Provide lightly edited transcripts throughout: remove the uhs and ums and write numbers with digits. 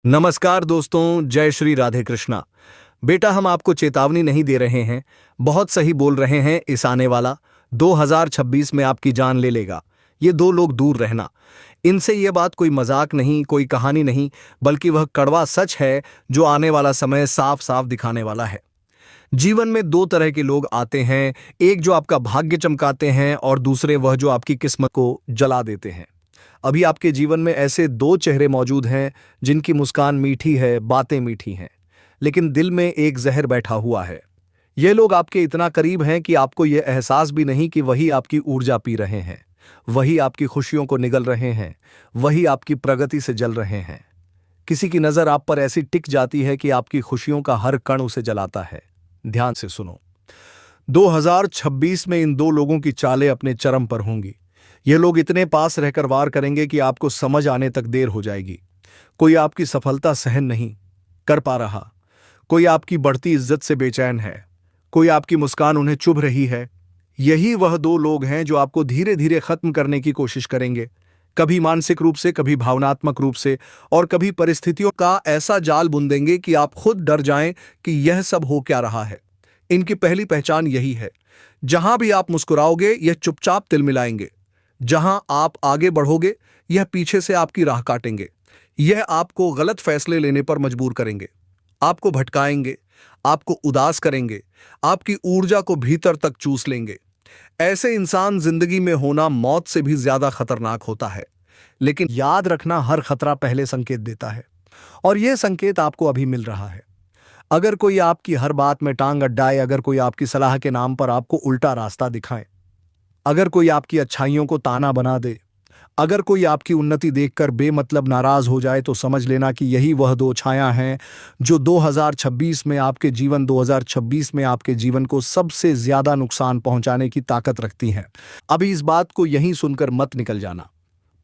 नमस्कार दोस्तों, जय श्री राधे कृष्णा। बेटा, हम आपको चेतावनी नहीं दे रहे हैं, बहुत सही बोल रहे हैं। इस आने वाला 2026 में आपकी जान ले लेगा। ये दो लोग दूर रहना। इनसे ये बात कोई मजाक नहीं, कोई कहानी नहीं, बल्कि वह कड़वा सच है जो आने वाला समय साफ साफ दिखाने वाला है। जीवन में दो तरह के लोग आते हैं, एक जो आपका भाग्य चमकाते हैं और दूसरे वह जो आपकी किस्मत को जला देते हैं। अभी आपके जीवन में ऐसे दो चेहरे मौजूद हैं जिनकी मुस्कान मीठी है, बातें मीठी हैं, लेकिन दिल में एक जहर बैठा हुआ है। ये लोग आपके इतना करीब हैं कि आपको यह एहसास भी नहीं कि वही आपकी ऊर्जा पी रहे हैं, वही आपकी खुशियों को निगल रहे हैं, वही आपकी प्रगति से जल रहे हैं। किसी की नजर आप पर ऐसी टिक जाती है कि आपकी खुशियों का हर कण उसे जलाता है। ध्यान से सुनो, 2026 में इन दो लोगों की चालें अपने चरम पर होंगी। ये लोग इतने पास रहकर वार करेंगे कि आपको समझ आने तक देर हो जाएगी। कोई आपकी सफलता सहन नहीं कर पा रहा, कोई आपकी बढ़ती इज्जत से बेचैन है, कोई आपकी मुस्कान उन्हें चुभ रही है। यही वह दो लोग हैं जो आपको धीरे धीरे खत्म करने की कोशिश करेंगे, कभी मानसिक रूप से, कभी भावनात्मक रूप से, और कभी परिस्थितियों का ऐसा जाल बुन देंगे कि आप खुद डर जाएं कि यह सब हो क्या रहा है। इनकी पहली पहचान यही है, जहां भी आप मुस्कुराओगे यह चुपचाप तिलमिलाएंगे, जहां आप आगे बढ़ोगे यह पीछे से आपकी राह काटेंगे। यह आपको गलत फैसले लेने पर मजबूर करेंगे, आपको भटकाएंगे, आपको उदास करेंगे, आपकी ऊर्जा को भीतर तक चूस लेंगे। ऐसे इंसान जिंदगी में होना मौत से भी ज्यादा खतरनाक होता है। लेकिन याद रखना, हर खतरा पहले संकेत देता है, और यह संकेत आपको अभी मिल रहा है। अगर कोई आपकी हर बात में टांग अड्डाए, अगर कोई आपकी सलाह के नाम पर आपको उल्टा रास्ता दिखाए, अगर कोई आपकी अच्छाइयों को ताना बना दे, अगर कोई आपकी उन्नति देखकर बेमतलब नाराज हो जाए, तो समझ लेना कि यही वह दो छाया हैं जो 2026 में आपके जीवन को सबसे ज्यादा नुकसान पहुंचाने की ताकत रखती हैं। अभी इस बात को यहीं सुनकर मत निकल जाना।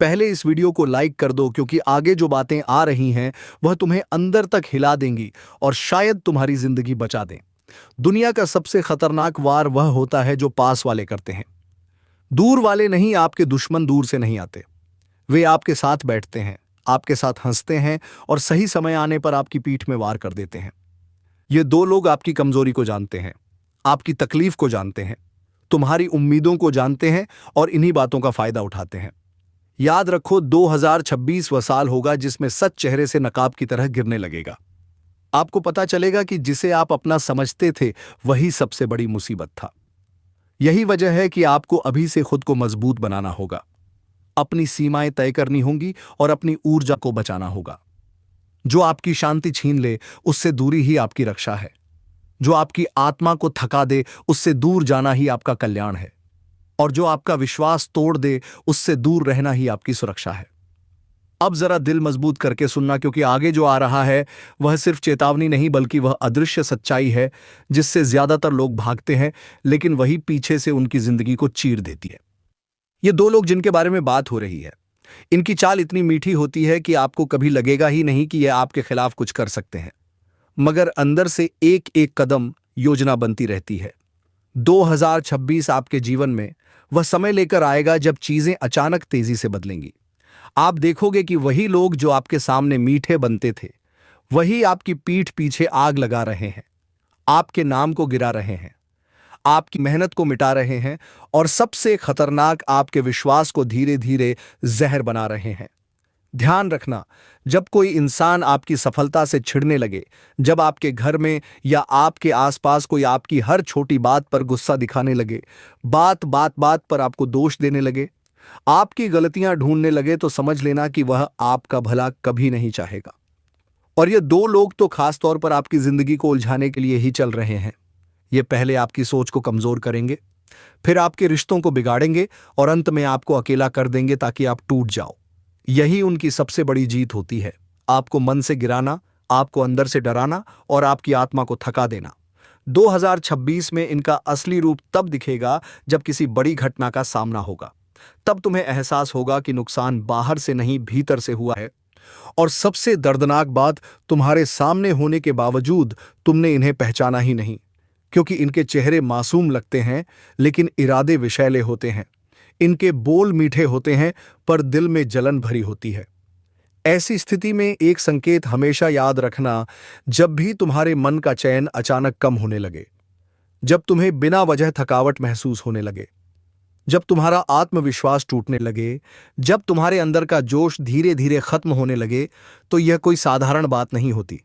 पहले इस वीडियो को लाइक कर दो, क्योंकि आगे जो बातें आ रही हैं वह तुम्हें अंदर तक हिला देंगी और शायद तुम्हारी जिंदगी बचा दें। दुनिया का सबसे खतरनाक वार वह होता है जो पास वाले करते हैं। दूर वाले नहीं, आपके दुश्मन दूर से नहीं आते। वे आपके साथ बैठते हैं, आपके साथ हंसते हैं और सही समय आने पर आपकी पीठ में वार कर देते हैं। ये दो लोग आपकी कमजोरी को जानते हैं, आपकी तकलीफ को जानते हैं, तुम्हारी उम्मीदों को जानते हैं और इन्हीं बातों का फायदा उठाते हैं। याद रखो, 2026 वह साल होगा जिसमें सच चेहरे से नकाब की तरह गिरने लगेगा। आपको पता चलेगा कि जिसे आप अपना समझते थे वही सबसे बड़ी मुसीबत था। यही वजह है कि आपको अभी से खुद को मजबूत बनाना होगा, अपनी सीमाएं तय करनी होंगी और अपनी ऊर्जा को बचाना होगा। जो आपकी शांति छीन ले, उससे दूरी ही आपकी रक्षा है। जो आपकी आत्मा को थका दे, उससे दूर जाना ही आपका कल्याण है। और जो आपका विश्वास तोड़ दे, उससे दूर रहना ही आपकी सुरक्षा है। अब जरा दिल मजबूत करके सुनना, क्योंकि आगे जो आ रहा है वह सिर्फ चेतावनी नहीं, बल्कि वह अदृश्य सच्चाई है जिससे ज्यादातर लोग भागते हैं, लेकिन वही पीछे से उनकी जिंदगी को चीर देती है। ये दो लोग जिनके बारे में बात हो रही है, इनकी चाल इतनी मीठी होती है कि आपको कभी लगेगा ही नहीं कि यह आपके खिलाफ कुछ कर सकते हैं, मगर अंदर से एक एक कदम योजना बनती रहती है। 2026 आपके जीवन में वह समय लेकर आएगा जब चीजें अचानक तेजी से बदलेंगी। आप देखोगे कि वही लोग जो आपके सामने मीठे बनते थे, वही आपकी पीठ पीछे आग लगा रहे हैं, आपके नाम को गिरा रहे हैं, आपकी मेहनत को मिटा रहे हैं, और सबसे खतरनाक, आपके विश्वास को धीरे धीरे जहर बना रहे हैं। ध्यान रखना, जब कोई इंसान आपकी सफलता से छिड़ने लगे, जब आपके घर में या आपके आसपास कोई आपकी हर छोटी बात पर गुस्सा दिखाने लगे, बात बात पर आपको दोष देने लगे, आपकी गलतियां ढूंढने लगे, तो समझ लेना कि वह आपका भला कभी नहीं चाहेगा। और ये दो लोग तो खास तौर पर आपकी जिंदगी को उलझाने के लिए ही चल रहे हैं। ये पहले आपकी सोच को कमजोर करेंगे, फिर आपके रिश्तों को बिगाड़ेंगे और अंत में आपको अकेला कर देंगे ताकि आप टूट जाओ। यही उनकी सबसे बड़ी जीत होती है, आपको मन से गिराना, आपको अंदर से डराना और आपकी आत्मा को थका देना। 2026 में इनका असली रूप तब दिखेगा जब किसी बड़ी घटना का सामना होगा। तब तुम्हें एहसास होगा कि नुकसान बाहर से नहीं, भीतर से हुआ है। और सबसे दर्दनाक बात, तुम्हारे सामने होने के बावजूद तुमने इन्हें पहचाना ही नहीं, क्योंकि इनके चेहरे मासूम लगते हैं लेकिन इरादे विषैले होते हैं। इनके बोल मीठे होते हैं पर दिल में जलन भरी होती है। ऐसी स्थिति में एक संकेत हमेशा याद रखना, जब भी तुम्हारे मन का चैन अचानक कम होने लगे, जब तुम्हें बिना वजह थकावट महसूस होने लगे, जब तुम्हारा आत्मविश्वास टूटने लगे, जब तुम्हारे अंदर का जोश धीरे धीरे खत्म होने लगे, तो यह कोई साधारण बात नहीं होती।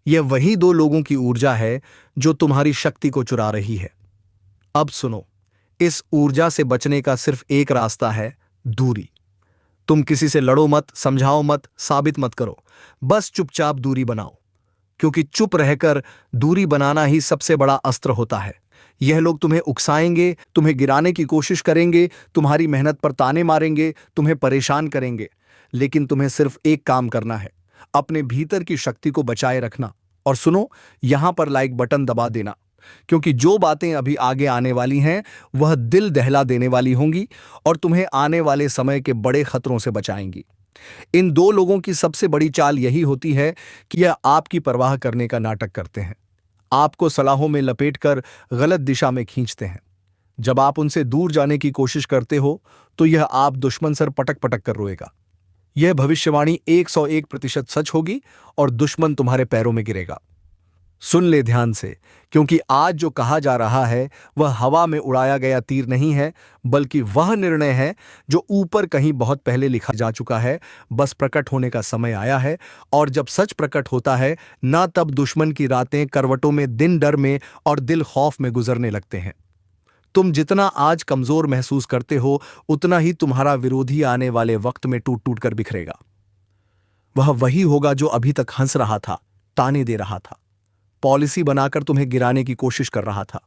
यह वही दो लोगों की ऊर्जा है जो तुम्हारी शक्ति को चुरा रही है। अब सुनो, इस ऊर्जा से बचने का सिर्फ एक रास्ता है, दूरी। तुम किसी से लड़ो मत, समझाओ मत, साबित मत करो, बस चुपचाप दूरी बनाओ, क्योंकि चुप रहकर दूरी बनाना ही सबसे बड़ा अस्त्र होता है। यह लोग तुम्हें उकसाएंगे, तुम्हें गिराने की कोशिश करेंगे, तुम्हारी मेहनत पर ताने मारेंगे, तुम्हें परेशान करेंगे, लेकिन तुम्हें सिर्फ एक काम करना है, अपने भीतर की शक्ति को बचाए रखना। और सुनो, यहां पर लाइक बटन दबा देना, क्योंकि जो बातें अभी आगे आने वाली हैं वह दिल दहला देने वाली होंगी और तुम्हें आने वाले समय के बड़े खतरों से बचाएंगी। इन दो लोगों की सबसे बड़ी चाल यही होती है कि यह आपकी परवाह करने का नाटक करते हैं, आपको सलाहों में लपेटकर गलत दिशा में खींचते हैं। जब आप उनसे दूर जाने की कोशिश करते हो तो यह आप दुश्मन सर पटक पटक कर रोएगा। यह भविष्यवाणी 101% सच होगी और दुश्मन तुम्हारे पैरों में गिरेगा। सुन ले ध्यान से, क्योंकि आज जो कहा जा रहा है वह हवा में उड़ाया गया तीर नहीं है, बल्कि वह निर्णय है जो ऊपर कहीं बहुत पहले लिखा जा चुका है। बस प्रकट होने का समय आया है, और जब सच प्रकट होता है ना, तब दुश्मन की रातें करवटों में, दिन डर में और दिल खौफ में गुजरने लगते हैं। तुम जितना आज कमजोर महसूस करते हो, उतना ही तुम्हारा विरोधी आने वाले वक्त में टूट टूट कर बिखरेगा। वह वही होगा जो अभी तक हंस रहा था, ताने दे रहा था, पॉलिसी बनाकर तुम्हें गिराने की कोशिश कर रहा था,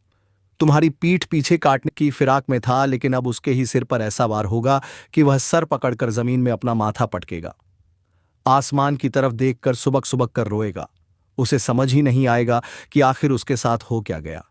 तुम्हारी पीठ पीछे काटने की फिराक में था, लेकिन अब उसके ही सिर पर ऐसा वार होगा कि वह सर पकड़कर जमीन में अपना माथा पटकेगा, आसमान की तरफ देखकर सुबक सुबक कर रोएगा। उसे समझ ही नहीं आएगा कि आखिर उसके साथ हो क्या गया,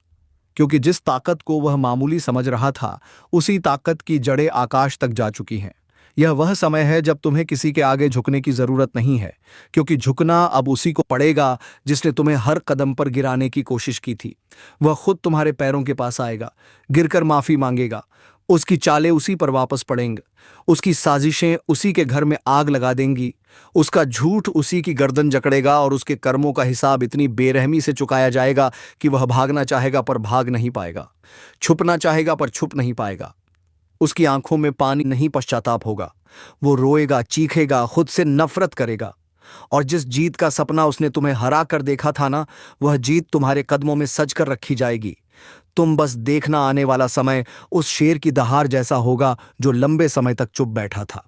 क्योंकि जिस ताकत को वह मामूली समझ रहा था, उसी ताकत की जड़ें आकाश तक जा चुकी हैं। यह वह समय है जब तुम्हें किसी के आगे झुकने की जरूरत नहीं है, क्योंकि झुकना अब उसी को पड़ेगा जिसने तुम्हें हर कदम पर गिराने की कोशिश की थी। वह खुद तुम्हारे पैरों के पास आएगा, गिरकर माफी मांगेगा, उसकी चालें उसी पर वापस पड़ेंगी, उसकी साजिशें उसी के घर में आग लगा देंगी, उसका झूठ उसी की गर्दन जकड़ेगा और उसके कर्मों का हिसाब इतनी बेरहमी से चुकाया जाएगा कि वह भागना चाहेगा पर भाग नहीं पाएगा, छुपना चाहेगा पर छुप नहीं पाएगा। उसकी आंखों में पानी नहीं, पश्चाताप होगा। वो रोएगा, चीखेगा, खुद से नफरत करेगा, और जिस जीत का सपना उसने तुम्हें हरा कर देखा था ना, वह जीत तुम्हारे कदमों में सज कर रखी जाएगी। तुम बस देखना, आने वाला समय उस शेर की दहाड़ जैसा होगा जो लंबे समय तक चुप बैठा था,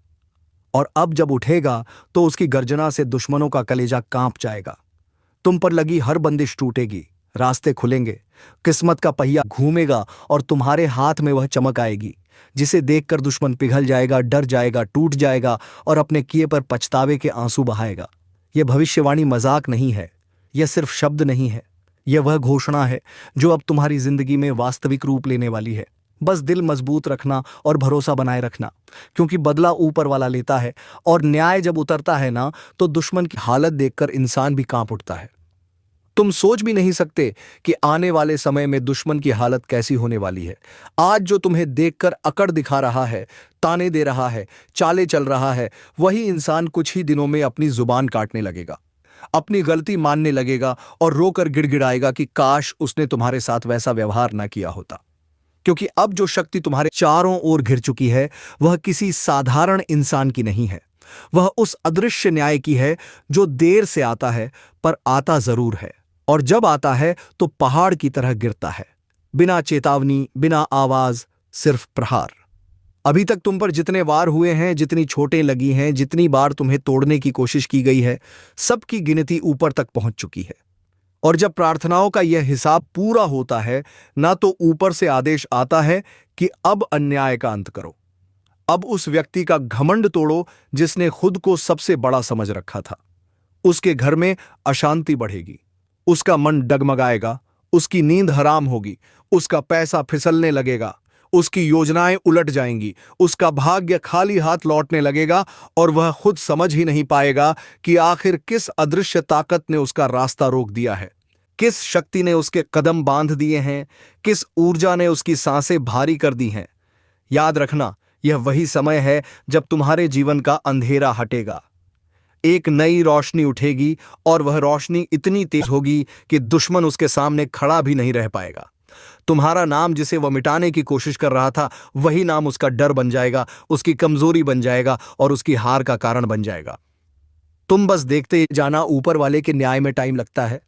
और अब जब उठेगा तो उसकी गर्जना से दुश्मनों का कलेजा कांप जाएगा। तुम पर लगी हर बंदिश टूटेगी, रास्ते खुलेंगे, किस्मत का पहिया घूमेगा और तुम्हारे हाथ में वह चमक आएगी जिसे देखकर दुश्मन पिघल जाएगा, डर जाएगा, टूट जाएगा और अपने किए पर पछतावे के आंसू बहाएगा। यह भविष्यवाणी मजाक नहीं है, यह सिर्फ शब्द नहीं है, यह वह घोषणा है जो अब तुम्हारी जिंदगी में वास्तविक रूप लेने वाली है। बस दिल मजबूत रखना और भरोसा बनाए रखना, क्योंकि बदला ऊपर वाला लेता है, और न्याय जब उतरता है ना, तो दुश्मन की हालत देखकर इंसान भी कांप उठता है। तुम सोच भी नहीं सकते कि आने वाले समय में दुश्मन की हालत कैसी होने वाली है। आज जो तुम्हें देखकर अकड़ दिखा रहा है, ताने दे रहा है, चाले चल रहा है, वही इंसान कुछ ही दिनों में अपनी जुबान काटने लगेगा, अपनी गलती मानने लगेगा और रोकर गिड़गिड़ाएगा कि काश उसने तुम्हारे साथ वैसा व्यवहार ना किया होता। क्योंकि अब जो शक्ति तुम्हारे चारों ओर घिर चुकी है, वह किसी साधारण इंसान की नहीं है, वह उस अदृश्य न्याय की है जो देर से आता है पर आता जरूर है, और जब आता है तो पहाड़ की तरह गिरता है, बिना चेतावनी, बिना आवाज, सिर्फ प्रहार। अभी तक तुम पर जितने वार हुए हैं, जितनी चोटें लगी हैं, जितनी बार तुम्हें तोड़ने की कोशिश की गई है, सबकी गिनती ऊपर तक पहुंच चुकी है। और जब प्रार्थनाओं का यह हिसाब पूरा होता है ना, तो ऊपर से आदेश आता है कि अब अन्याय का अंत करो, अब उस व्यक्ति का घमंड तोड़ो जिसने खुद को सबसे बड़ा समझ रखा था। उसके घर में अशांति बढ़ेगी, उसका मन डगमगाएगा, उसकी नींद हराम होगी, उसका पैसा फिसलने लगेगा, उसकी योजनाएं उलट जाएंगी, उसका भाग्य खाली हाथ लौटने लगेगा, और वह खुद समझ ही नहीं पाएगा कि आखिर किस अदृश्य ताकत ने उसका रास्ता रोक दिया है, किस शक्ति ने उसके कदम बांध दिए हैं, किस ऊर्जा ने उसकी सांसें भारी कर दी हैं। याद रखना, यह वही समय है जब तुम्हारे जीवन का अंधेरा हटेगा, एक नई रोशनी उठेगी और वह रोशनी इतनी तेज होगी कि दुश्मन उसके सामने खड़ा भी नहीं रह पाएगा। तुम्हारा नाम जिसे वह मिटाने की कोशिश कर रहा था, वही नाम उसका डर बन जाएगा, उसकी कमजोरी बन जाएगा और उसकी हार का कारण बन जाएगा। तुम बस देखते जाना। ऊपर वाले के न्याय में टाइम लगता है,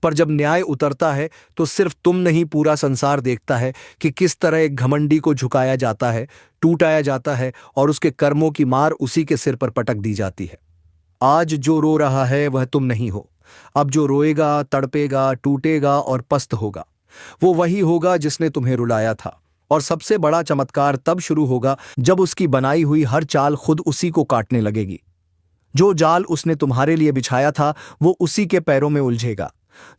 पर जब न्याय उतरता है तो सिर्फ तुम नहीं, पूरा संसार देखता है कि किस तरह एक घमंडी को झुकाया जाता है, टूटाया जाता है और उसके कर्मों की मार उसी के सिर पर पटक दी जाती है। आज जो रो रहा है वह तुम नहीं हो। अब जो रोएगा, तड़पेगा, टूटेगा और पस्त होगा, वो वही होगा जिसने तुम्हें रुलाया था। और सबसे बड़ा चमत्कार तब शुरू होगा जब उसकी बनाई हुई हर चाल खुद उसी को काटने लगेगी। जो जाल उसने तुम्हारे लिए बिछाया था वो उसी के पैरों में उलझेगा।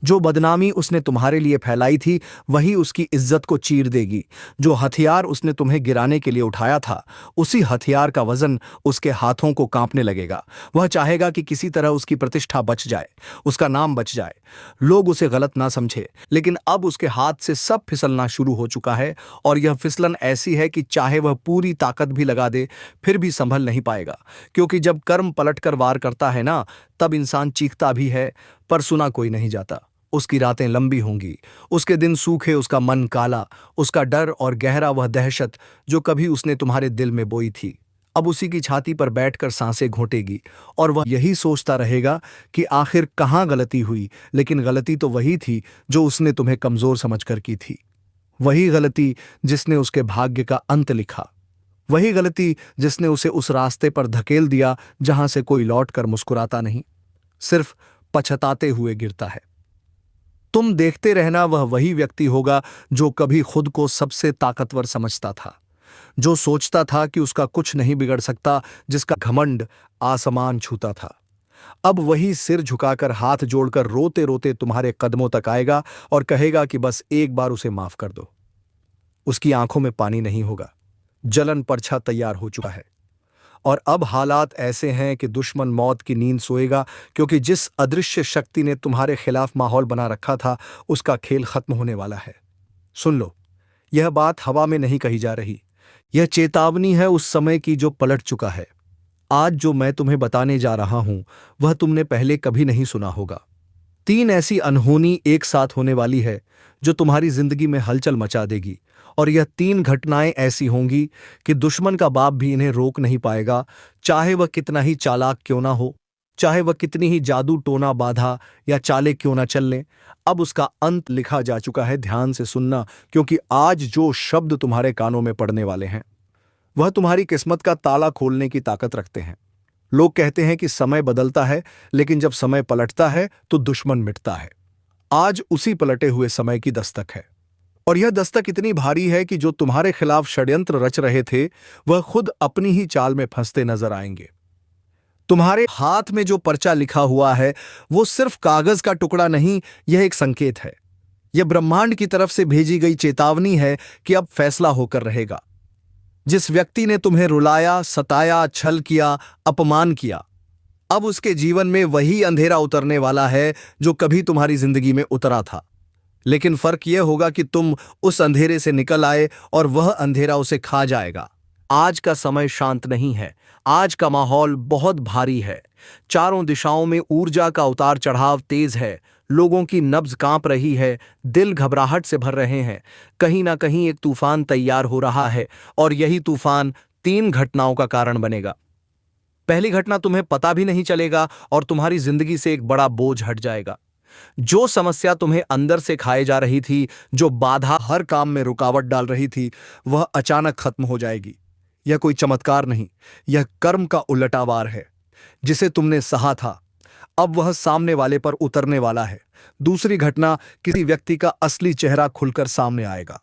जो बदनामी उसने तुम्हारे लिए फैलाई थी वही उसकी इज्जत को चीर देगी। जो हथियार उसने तुम्हें गिराने के लिए उठाया था, उसी हथियार का वजन उसके हाथों को कांपने लगेगा। वह चाहेगा कि किसी तरह उसकी प्रतिष्ठा बच जाए, उसका नाम बच जाए, लोग उसे गलत ना समझे। लेकिन अब उसके हाथ से सब फिसलना शुरू हो चुका है और यह फिसलन ऐसी है कि चाहे वह पूरी ताकत भी लगा दे फिर भी संभल नहीं पाएगा। क्योंकि जब कर्म पलटकर वार करता है ना, तब इंसान चीखता भी है पर सुना कोई नहीं जाता। उसकी रातें लंबी होंगी, उसके दिन सूखे, उसका मन काला, उसका डर और गहरा वह दहशत जो कभी उसने तुम्हारे दिल में बोई थी, अब उसी की छाती पर बैठकर सांसें घोंटेगी और वह यही सोचता रहेगा कि आखिर कहाँ गलती हुई। लेकिन गलती तो वही थी जो उसने तुम्हें कमजोर समझकर की थी, वही गलती जिसने उसके भाग्य का अंत लिखा, वही गलती जिसने उसे उस रास्ते पर धकेल दिया जहां से कोई लौट कर मुस्कुराता नहीं, सिर्फ पछताते हुए गिरता है। तुम देखते रहना, वह वही व्यक्ति होगा जो कभी खुद को सबसे ताकतवर समझता था, जो सोचता था कि उसका कुछ नहीं बिगड़ सकता, जिसका घमंड आसमान छूता था। अब वही सिर झुकाकर, हाथ जोड़कर, रोते रोते तुम्हारे कदमों तक आएगा और कहेगा कि बस एक बार उसे माफ कर दो। उसकी आंखों में पानी नहीं होगा, जलन पर्चा तैयार हो चुका है और अब हालात ऐसे हैं कि दुश्मन मौत की नींद सोएगा, क्योंकि जिस अदृश्य शक्ति ने तुम्हारे खिलाफ माहौल बना रखा था उसका खेल खत्म होने वाला है। सुन लो, यह बात हवा में नहीं कही जा रही, यह चेतावनी है उस समय की जो पलट चुका है। आज जो मैं तुम्हें बताने जा रहा हूं वह तुमने पहले कभी नहीं सुना होगा। 3 ऐसी अनहोनी एक साथ होने वाली है जो तुम्हारी जिंदगी में हलचल मचा देगी और यह 3 घटनाएं ऐसी होंगी कि दुश्मन का बाप भी इन्हें रोक नहीं पाएगा, चाहे वह कितना ही चालाक क्यों ना हो, चाहे वह कितनी ही जादू टोना बाधा या चाले क्यों ना चल लें। अब उसका अंत लिखा जा चुका है। ध्यान से सुनना, क्योंकि आज जो शब्द तुम्हारे कानों में पड़ने वाले हैं वह तुम्हारी किस्मत का ताला खोलने की ताकत रखते हैं। लोग कहते हैं कि समय बदलता है, लेकिन जब समय पलटता है तो दुश्मन मिटता है। आज उसी पलटे हुए समय की दस्तक है और यह दस्तक इतनी भारी है कि जो तुम्हारे खिलाफ षड्यंत्र रच रहे थे वह खुद अपनी ही चाल में फंसते नजर आएंगे। तुम्हारे हाथ में जो पर्चा लिखा हुआ है वो सिर्फ कागज का टुकड़ा नहीं, यह एक संकेत है। यह ब्रह्मांड की तरफ से भेजी गई चेतावनी है कि अब फैसला होकर रहेगा। जिस व्यक्ति ने तुम्हें रुलाया, सताया, छल किया, अपमान किया, अब उसके जीवन में वही अंधेरा उतरने वाला है जो कभी तुम्हारी जिंदगी में उतरा था। लेकिन फर्क यह होगा कि तुम उस अंधेरे से निकल आए और वह अंधेरा उसे खा जाएगा। आज का समय शांत नहीं है, आज का माहौल बहुत भारी है। चारों दिशाओं में ऊर्जा का उतार चढ़ाव तेज है, लोगों की नब्ज कांप रही है, दिल घबराहट से भर रहे हैं। कहीं ना कहीं एक तूफान तैयार हो रहा है और यही तूफान 3 घटनाओं का कारण बनेगा। पहली घटना, तुम्हें पता भी नहीं चलेगा और तुम्हारी जिंदगी से एक बड़ा बोझ हट जाएगा। जो समस्या तुम्हें अंदर से खाए जा रही थी, जो बाधा हर काम में रुकावट डाल रही थी, वह अचानक खत्म हो जाएगी। यह कोई चमत्कार नहीं, यह कर्म का उलटावार है। जिसे तुमने सहा था अब वह सामने वाले पर उतरने वाला है। दूसरी घटना, किसी व्यक्ति का असली चेहरा खुलकर सामने आएगा।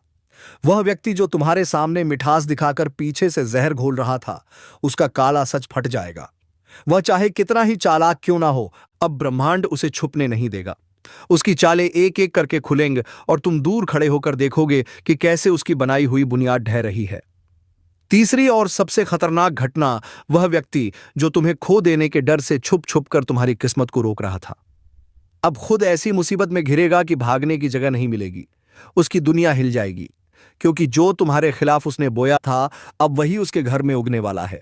वह व्यक्ति जो तुम्हारे सामने मिठास दिखाकर पीछे से जहर घोल रहा था, उसका काला सच फट जाएगा। वह चाहे कितना ही चालाक क्यों ना हो, अब ब्रह्मांड उसे छुपने नहीं देगा। उसकी चालें एक एक करके खुलेंगे और तुम दूर खड़े होकर देखोगे कि कैसे उसकी बनाई हुई बुनियाद ढह रही है। तीसरी और सबसे खतरनाक घटना, वह व्यक्ति जो तुम्हें खो देने के डर से छुप छुप कर तुम्हारी किस्मत को रोक रहा था, अब खुद ऐसी मुसीबत में घिरेगा कि भागने की जगह नहीं मिलेगी। उसकी दुनिया हिल जाएगी, क्योंकि जो तुम्हारे खिलाफ उसने बोया था अब वही उसके घर में उगने वाला है।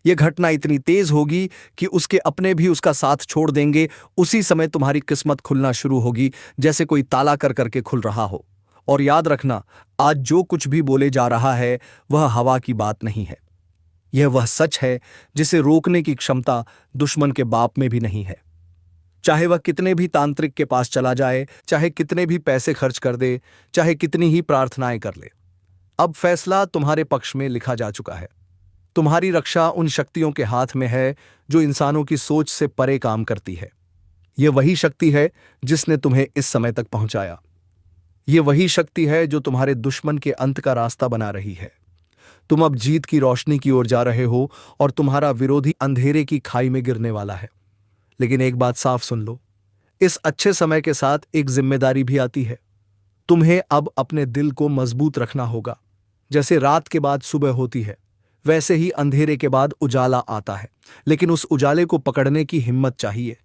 यह घटना इतनी तेज होगी कि उसके अपने भी उसका साथ छोड़ देंगे। उसी समय तुम्हारी किस्मत खुलना शुरू होगी, जैसे कोई ताला कर करके खुल रहा हो। और याद रखना, आज जो कुछ भी बोले जा रहा है वह हवा की बात नहीं है। यह वह सच है जिसे रोकने की क्षमता दुश्मन के बाप में भी नहीं है। चाहे वह कितने भी तांत्रिक के पास चला जाए, चाहे कितने भी पैसे खर्च कर दे, चाहे कितनी ही प्रार्थनाएं कर ले, अब फैसला तुम्हारे पक्ष में लिखा जा चुका है। तुम्हारी रक्षा उन शक्तियों के हाथ में है जो इंसानों की सोच से परे काम करती है। यह वही शक्ति है जिसने तुम्हें इस समय तक पहुंचाया। यह वही शक्ति है जो तुम्हारे दुश्मन के अंत का रास्ता बना रही है। तुम अब जीत की रोशनी की ओर जा रहे हो और तुम्हारा विरोधी अंधेरे की खाई में गिरने वाला है। लेकिन एक बात साफ सुन लो, इस अच्छे समय के साथ एक जिम्मेदारी भी आती है। तुम्हें अब अपने दिल को मजबूत रखना होगा। जैसे रात के बाद सुबह होती है, वैसे ही अंधेरे के बाद उजाला आता है, लेकिन उस उजाले को पकड़ने की हिम्मत चाहिए।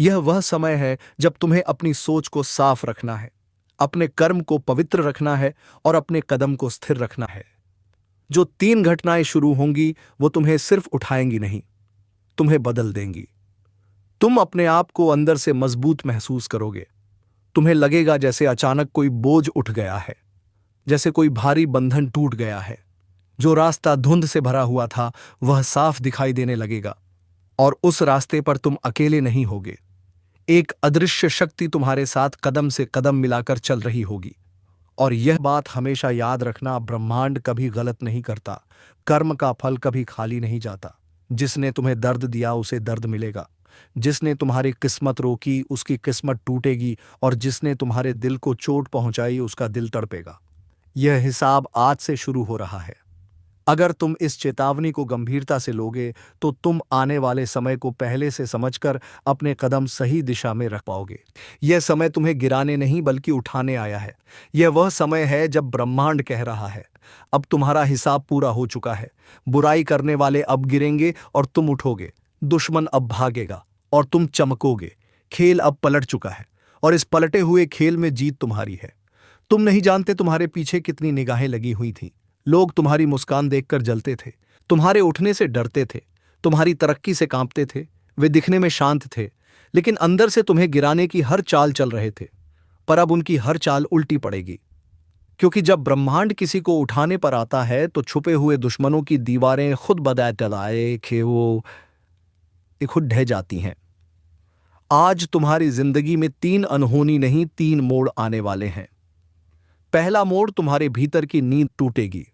यह वह समय है जब तुम्हें अपनी सोच को साफ रखना है, अपने कर्म को पवित्र रखना है और अपने कदम को स्थिर रखना है। जो 3 घटनाएं शुरू होंगी वो तुम्हें सिर्फ उठाएंगी नहीं, तुम्हें बदल देंगी। तुम अपने आप को अंदर से मजबूत महसूस करोगे। तुम्हें लगेगा जैसे अचानक कोई बोझ उठ गया है, जैसे कोई भारी बंधन टूट गया है। जो रास्ता धुंध से भरा हुआ था वह साफ दिखाई देने लगेगा, और उस रास्ते पर तुम अकेले नहीं होगे। एक अदृश्य शक्ति तुम्हारे साथ कदम से कदम मिलाकर चल रही होगी। और यह बात हमेशा याद रखना, ब्रह्मांड कभी गलत नहीं करता। कर्म का फल कभी खाली नहीं जाता। जिसने तुम्हें दर्द दिया उसे दर्द मिलेगा। जिसने तुम्हारी किस्मत रोकी उसकी किस्मत टूटेगी, और जिसने तुम्हारे दिल को चोट पहुंचाई उसका दिल तड़पेगा। यह हिसाब आज से शुरू हो रहा है। अगर तुम इस चेतावनी को गंभीरता से लोगे तो तुम आने वाले समय को पहले से समझकर अपने कदम सही दिशा में रख पाओगे। यह समय तुम्हें गिराने नहीं बल्कि उठाने आया है। यह वह समय है जब ब्रह्मांड कह रहा है, अब तुम्हारा हिसाब पूरा हो चुका है। बुराई करने वाले अब गिरेंगे और तुम उठोगे। दुश्मन अब भागेगा और तुम चमकोगे। खेल अब पलट चुका है, और इस पलटे हुए खेल में जीत तुम्हारी है। तुम नहीं जानते तुम्हारे पीछे कितनी निगाहें लगी हुई थीं। लोग तुम्हारी मुस्कान देखकर जलते थे, तुम्हारे उठने से डरते थे, तुम्हारी तरक्की से कांपते थे। वे दिखने में शांत थे, लेकिन अंदर से तुम्हें गिराने की हर चाल चल रहे थे। पर अब उनकी हर चाल उल्टी पड़ेगी, क्योंकि जब ब्रह्मांड किसी को उठाने पर आता है तो छुपे हुए दुश्मनों की दीवारें खुद बदाए टलाए कि वो खुद ढह जाती हैं। आज तुम्हारी जिंदगी में 3 अनहोनी नहीं 3 मोड़ आने वाले हैं। पहला मोड़, तुम्हारे भीतर की नींद टूटेगी।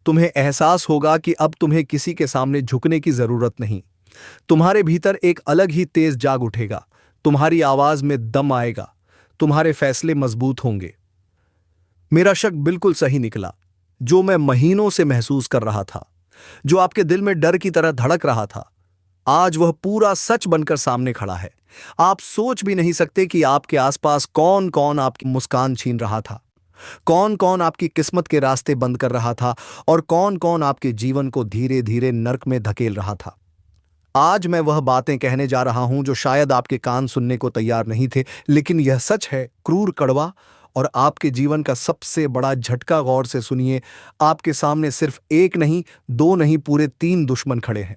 तुम्हें एहसास होगा कि अब तुम्हें किसी के सामने झुकने की जरूरत नहीं। तुम्हारे भीतर एक अलग ही तेज जाग उठेगा। तुम्हारी आवाज में दम आएगा। तुम्हारे फैसले मजबूत होंगे। मेरा शक बिल्कुल सही निकला। जो मैं महीनों से महसूस कर रहा था, जो आपके दिल में डर की तरह धड़क रहा था, आज वह पूरा सच बनकर सामने खड़ा है। आप सोच भी नहीं सकते कि आपके आसपास कौन कौन आपकी मुस्कान छीन रहा था, कौन कौन आपकी किस्मत के रास्ते बंद कर रहा था, और कौन कौन आपके जीवन को धीरे धीरे नर्क में धकेल रहा था। आज मैं वह बातें कहने जा रहा हूं जो शायद आपके कान सुनने को तैयार नहीं थे, लेकिन यह सच है, क्रूर, कड़वा और आपके जीवन का सबसे बड़ा झटका। गौर से सुनिए, आपके सामने सिर्फ एक नहीं, 2 नहीं, पूरे 3 दुश्मन खड़े हैं।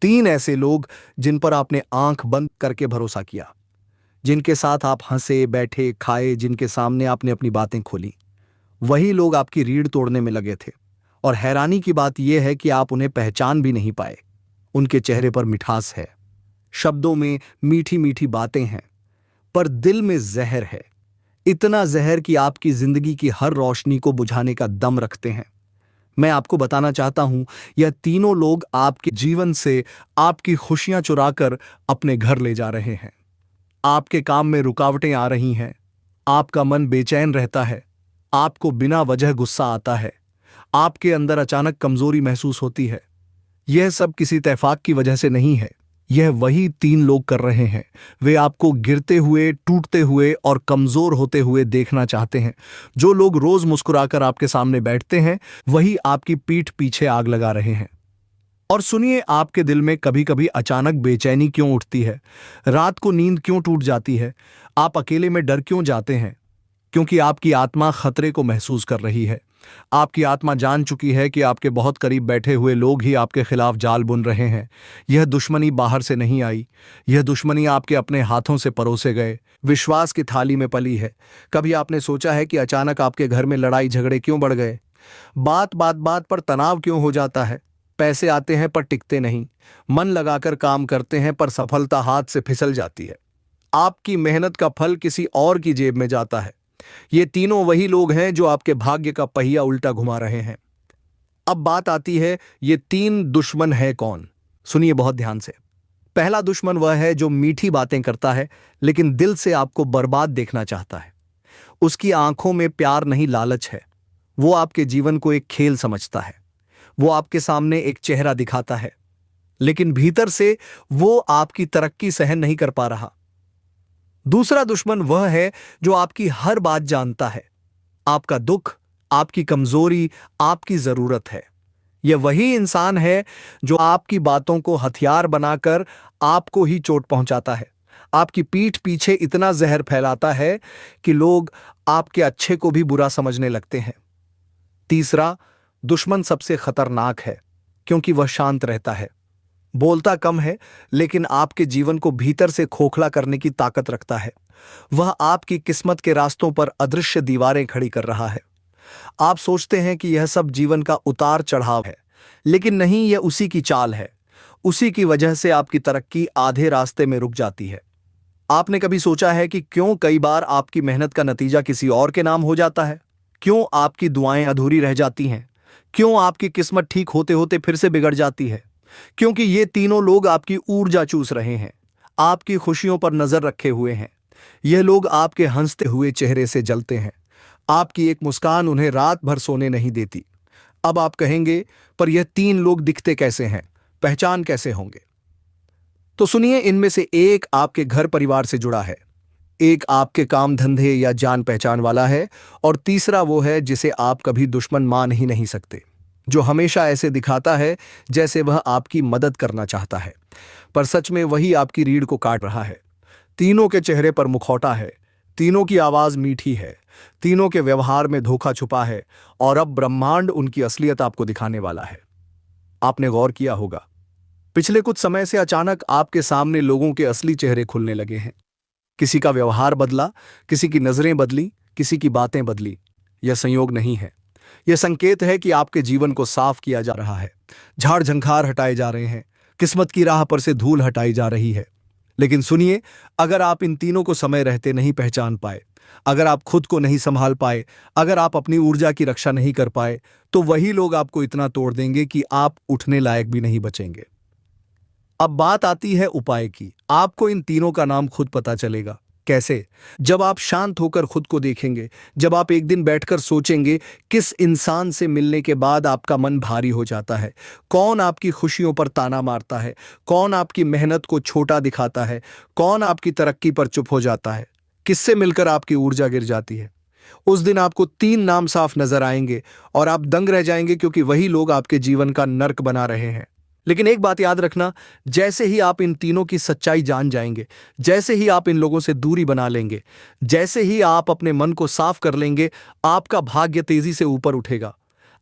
3 ऐसे लोग जिन पर आपने आंख बंद करके भरोसा किया, जिनके साथ आप हंसे, बैठे, खाए, जिनके सामने आपने अपनी बातें खोली। वही लोग आपकी रीढ़ तोड़ने में लगे थे, और हैरानी की बात यह है कि आप उन्हें पहचान भी नहीं पाए। उनके चेहरे पर मिठास है, शब्दों में मीठी मीठी बातें हैं, पर दिल में जहर है। इतना जहर कि आपकी जिंदगी की हर रोशनी को बुझाने का दम रखते हैं। मैं आपको बताना चाहता हूं, यह तीनों लोग आपके जीवन से आपकी खुशियां चुराकर अपने घर ले जा रहे हैं। आपके काम में रुकावटें आ रही हैं, आपका मन बेचैन रहता है, आपको बिना वजह गुस्सा आता है, आपके अंदर अचानक कमजोरी महसूस होती है। यह सब किसी इत्तेफाक की वजह से नहीं है, यह वही 3 लोग कर रहे हैं। वे आपको गिरते हुए, टूटते हुए और कमजोर होते हुए देखना चाहते हैं। जो लोग रोज मुस्कुराकर आपके सामने बैठते हैं, वही आपकी पीठ पीछे आग लगा रहे हैं। और सुनिए, आपके दिल में कभी कभी अचानक बेचैनी क्यों उठती है? रात को नींद क्यों टूट जाती है? आप अकेले में डर क्यों जाते हैं? क्योंकि आपकी आत्मा खतरे को महसूस कर रही है। आपकी आत्मा जान चुकी है कि आपके बहुत करीब बैठे हुए लोग ही आपके खिलाफ जाल बुन रहे हैं। यह दुश्मनी बाहर से नहीं आई, यह दुश्मनी आपके अपने हाथों से परोसे गए विश्वास की थाली में पली है। कभी आपने सोचा है कि अचानक आपके घर में लड़ाई झगड़े क्यों बढ़ गए? बात पर तनाव क्यों हो जाता है? पैसे आते हैं पर टिकते नहीं, मन लगाकर काम करते हैं पर सफलता हाथ से फिसल जाती है, आपकी मेहनत का फल किसी और की जेब में जाता है। ये तीनों वही लोग हैं जो आपके भाग्य का पहिया उल्टा घुमा रहे हैं। अब बात आती है, ये तीन दुश्मन है कौन? सुनिए बहुत ध्यान से। पहला दुश्मन वह है जो मीठी बातें करता है लेकिन दिल से आपको बर्बाद देखना चाहता है। उसकी आंखों में प्यार नहीं, लालच है। वो आपके जीवन को एक खेल समझता है। वो आपके सामने एक चेहरा दिखाता है लेकिन भीतर से वो आपकी तरक्की सहन नहीं कर पा रहा। दूसरा दुश्मन वह है जो आपकी हर बात जानता है, आपका दुख, आपकी कमजोरी, आपकी जरूरत है। यह वही इंसान है जो आपकी बातों को हथियार बनाकर आपको ही चोट पहुंचाता है, आपकी पीठ पीछे इतना जहर फैलाता है कि लोग आपके अच्छे को भी बुरा समझने लगते हैं। तीसरा दुश्मन सबसे खतरनाक है क्योंकि वह शांत रहता है, बोलता कम है लेकिन आपके जीवन को भीतर से खोखला करने की ताकत रखता है। वह आपकी किस्मत के रास्तों पर अदृश्य दीवारें खड़ी कर रहा है। आप सोचते हैं कि यह सब जीवन का उतार चढ़ाव है, लेकिन नहीं, यह उसी की चाल है। उसी की वजह से आपकी तरक्की आधे रास्ते में रुक जाती है। आपने कभी सोचा है कि क्यों कई बार आपकी मेहनत का नतीजा किसी और के नाम हो जाता है? क्यों आपकी दुआएं अधूरी रह जाती हैं? क्यों आपकी किस्मत ठीक होते होते फिर से बिगड़ जाती है? क्योंकि ये तीनों लोग आपकी ऊर्जा चूस रहे हैं, आपकी खुशियों पर नजर रखे हुए हैं। यह लोग आपके हंसते हुए चेहरे से जलते हैं। आपकी एक मुस्कान उन्हें रात भर सोने नहीं देती। अब आप कहेंगे, पर यह तीन लोग दिखते कैसे हैं, पहचान कैसे होंगे? तो सुनिए, इनमें से एक आपके घर परिवार से जुड़ा है, एक आपके काम धंधे या जान पहचान वाला है, और तीसरा वो है जिसे आप कभी दुश्मन मान ही नहीं सकते, जो हमेशा ऐसे दिखाता है जैसे वह आपकी मदद करना चाहता है, पर सच में वही आपकी रीढ़ को काट रहा है। तीनों के चेहरे पर मुखौटा है, तीनों की आवाज मीठी है, तीनों के व्यवहार में धोखा छुपा है, और अब ब्रह्मांड उनकी असलियत आपको दिखाने वाला है। आपने गौर किया होगा, पिछले कुछ समय से अचानक आपके सामने लोगों के असली चेहरे खुलने लगे हैं। किसी का व्यवहार बदला, किसी की नजरें बदली, किसी की बातें बदली। यह संयोग नहीं है, यह संकेत है कि आपके जीवन को साफ किया जा रहा है। झाड़ झंखार हटाए जा रहे हैं, किस्मत की राह पर से धूल हटाई जा रही है। लेकिन सुनिए, अगर आप इन तीनों को समय रहते नहीं पहचान पाए, अगर आप खुद को नहीं संभाल पाए, अगर आप अपनी ऊर्जा की रक्षा नहीं कर पाए, तो वही लोग आपको इतना तोड़ देंगे कि आप उठने लायक भी नहीं बचेंगे। अब बात आती है उपाय की। आपको इन तीनों का नाम खुद पता चलेगा। कैसे? जब आप शांत होकर खुद को देखेंगे, जब आप एक दिन बैठकर सोचेंगे किस इंसान से मिलने के बाद आपका मन भारी हो जाता है, कौन आपकी खुशियों पर ताना मारता है, कौन आपकी मेहनत को छोटा दिखाता है, कौन आपकी तरक्की पर चुप हो जाता है, किससे मिलकर आपकी ऊर्जा गिर जाती है। उस दिन आपको तीन नाम साफ नजर आएंगे और आप दंग रह जाएंगे, क्योंकि वही लोग आपके जीवन का नर्क बना रहे हैं। लेकिन एक बात याद रखना, जैसे ही आप इन तीनों की सच्चाई जान जाएंगे, जैसे ही आप इन लोगों से दूरी बना लेंगे, जैसे ही आप अपने मन को साफ कर लेंगे, आपका भाग्य तेजी से ऊपर उठेगा,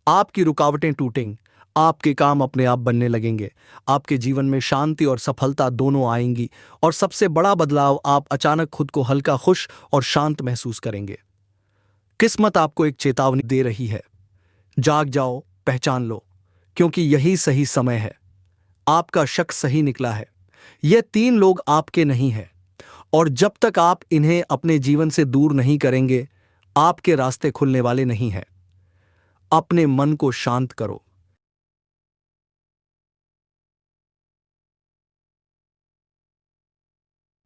आपकी रुकावटें टूटेंगी, आपके काम अपने आप बनने लगेंगे, आपके जीवन में शांति और सफलता दोनों आएंगी, और सबसे बड़ा बदलाव, आप अचानक खुद को हल्का, खुश और शांत महसूस करेंगे। किस्मत आपको एक चेतावनी दे रही है, जाग जाओ, पहचान लो, क्योंकि यही सही समय है। आपका शक सही निकला है। ये तीन लोग आपके नहीं हैं, और जब तक आप इन्हें अपने जीवन से दूर नहीं करेंगे, आपके रास्ते खुलने वाले नहीं हैं। अपने मन को शांत करो,